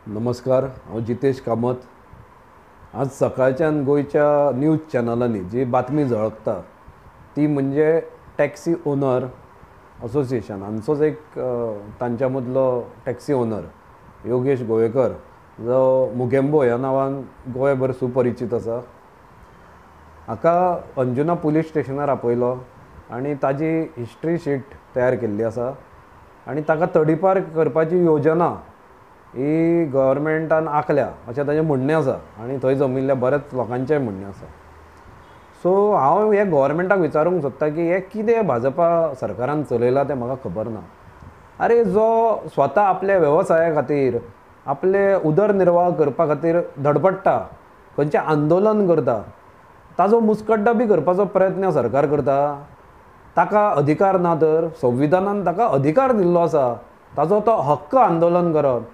नमस्कार, हांव जितेश कामत. आज सकाळच्यान गोंयच्या न्यूज चॅनलांनी जी बातमी झळकता ती म्हणजे टॅक्सी ओनर असोसिएशन हांचोच एक तांच्या मदलो टॅक्सी ओनर योगेश गोवेकर जो मुगेंबो ह्या नांवान गोंयभर सुपरिचीत आसा. हाका अंजुना पुलीस स्टेशनार आपयलो आनी ताजी हिस्ट्री शीट तयार केल्ली आसा आनी ताका तडीपार करपाची योजना ही गव्हर्मेंटान आंखल्या अशें ताचें म्हणणें आसा आनी थंय जमिल्ल्या बऱ्याच लोकांचेंय म्हणणें आसा. सो हांव हे गव्हर्मेंटाक विचारूंक सोदता की हे कितें भाजपा सरकारान चलयलां तें म्हाका खबर ना. अरे जो स्वता आपल्या वेवसाया खातीर आपले उदरनिर्वाह करपा खातीर धडपडटा, खंयचें आंदोलन करता, ताजो मुस्कट्टा बी करपाचो प्रयत्न सरकार करता. ताका अधिकार ना तर संविधानान ताका अधिकार दिल्लो आसा, ताजो तो हक्क आंदोलन करप.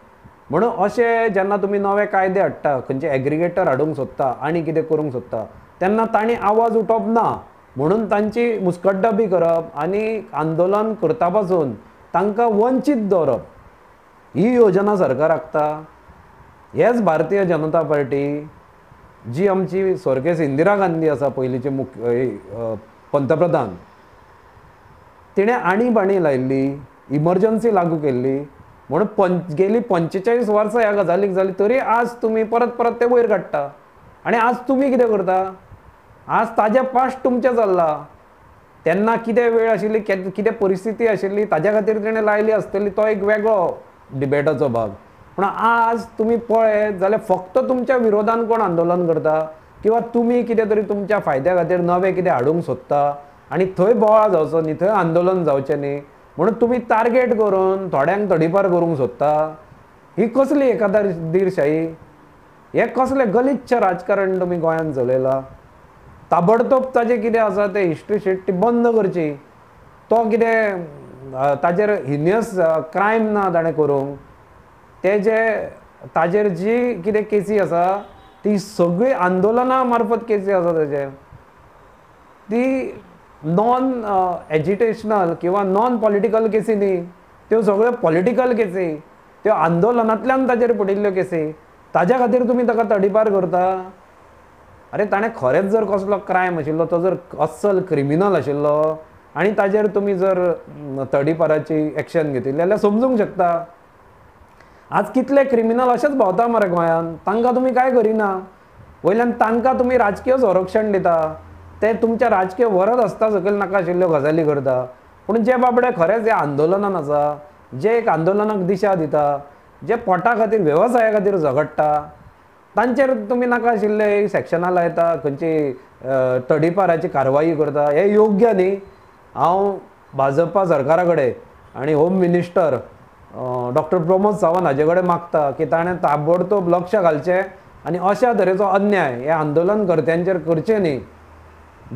म्हणून अशें जेन्ना तुमी नवे कायदे हाडटा, खंयचे एग्रिगेटर हाडूंक सोदता आनी कितें करूंक सोदता, तेन्ना तांणी आवाज उठोवप ना म्हणून तांची मुस्कट्टाबी करप आनी आंदोलन करता पासून तांकां वंचीत दवरप ही योजना सरकार आखता. हेच भारतीय जनता पार्टी जी आमची स्वर्गेस इंदिरा गांधी आसा पयलींची पंतप्रधान, तिणें आणीबाणी लायिल्ली, इमर्जन्सी लागू केल्ली म्हणून गेली 45 वर्सां ह्या गजालीक जाली तरी आज तुमी परत परत ते वयर काडटा. आनी आज तुमी कितें करता? आज ताजें पास्ट तुमचें चल्ला. तेन्ना कितें वेळ आशिल्ली, कितें परिस्थिती आशिल्ली, ताज्या खातीर तिणें लायली आसतली, तो एक वेगळो डिबेटाचो भाग. पूण आज तुमी पळयत जाल्यार फक्त तुमच्या विरोधान कोण आंदोलन करता किंवा तुमी कितें तरी तुमच्या फायद्या खातीर नवें कितें हाडूंक सोदता आनी थंय बोवाळ जावचो न्ही, थंय आंदोलन जावचें न्ही म्हणून तुमी टार्गेट करून थोड्यांक तडीपार करूंक सोदता. ही कसली एकादीरशाही? हे कसलें गलिच्छ राजकारण तुमी गोंयांत चलयलां. ताबडतोब ताजें कितें आसा तें हिस्ट्री शीट ती बंद करची. तो कितें ताजेर हिनियस क्रायम ना ताणें करूंक, ताजेर जी कितें केसी आसा ती सगळी आंदोलना मार्फत केसी आसा ताजे, ती नॉन एजिटेशनल किंवा नॉन पॉलिटिकल केसी न्ही, त्यो सगळ्यो पॉलिटिकल केसी, त्यो आंदोलनांतल्यान ताजेर पडिल्ल्यो केसी. ताज्या खातीर तुमी ताका तडीपार करता. अरे ताणें खरेंच जर कसलो क्रायम आशिल्लो, तो जर अस्सल क्रिमिनल आशिल्लो आनी ताजेर तुमी जर तडीपाराची एक्शन घेतिल्ली जाल्यार समजूंक शकता. आज कितले क्रिमिनल अशेंच भोंवता मरे गोंयांत, तांकां तुमी कांय करिना. वयल्यान तांकां तुमी राजकीय संरक्षण दिता, ते तुमच्या राजकीय वरद आसता सकयल नाका आशिल्ल्यो गजाली करता. पूण जे बाबडे खरेंच ह्या आंदोलनान आसा, जे एक आंदोलनाक दिशा दिता, जे पोटा खातीर वेवसाया खातीर झगडटा, तांचेर तुमी नाका आशिल्ले सेक्शनां लायता, खंयची तडीपाराची कारवाई करता. हे योग्य न्ही. हांव भाजपा सरकारा कडेन आनी home minister doctor Pramod Sawant हाजे कडेन मागता की ताणें ताबडतोब लक्ष घालचें आनी अशा तरेचो अन्याय हे आंदोलन कर्त्यांचेर करचें न्ही.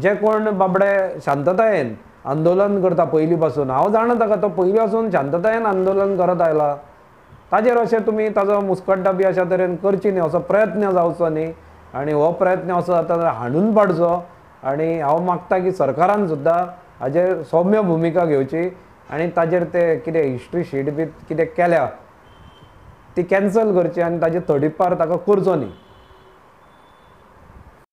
जे कोण बाबडे शांततायेन आंदोलन करता पयलीं पासून, हांव जाणा ताका, तो पयलीं पासून शांततायेन आंदोलन करत आयला, ताजेर अशें तुमी ताजो मुस्कट्टा बी अशा तरेन करची न्ही, असो प्रयत्न जावचो न्ही. आनी हो प्रयत्न असो जाता जाल्यार हाणून पाडचो. आनी हांव मागता की सरकारान सुद्दां हाजेर सौम्य भुमिका घेवची आनी ताजेर ते कितें हिस्ट्री शीट बी कितें केल्या ती कॅन्सल करची आनी ताजेर तडीपार ताका करचो न्ही.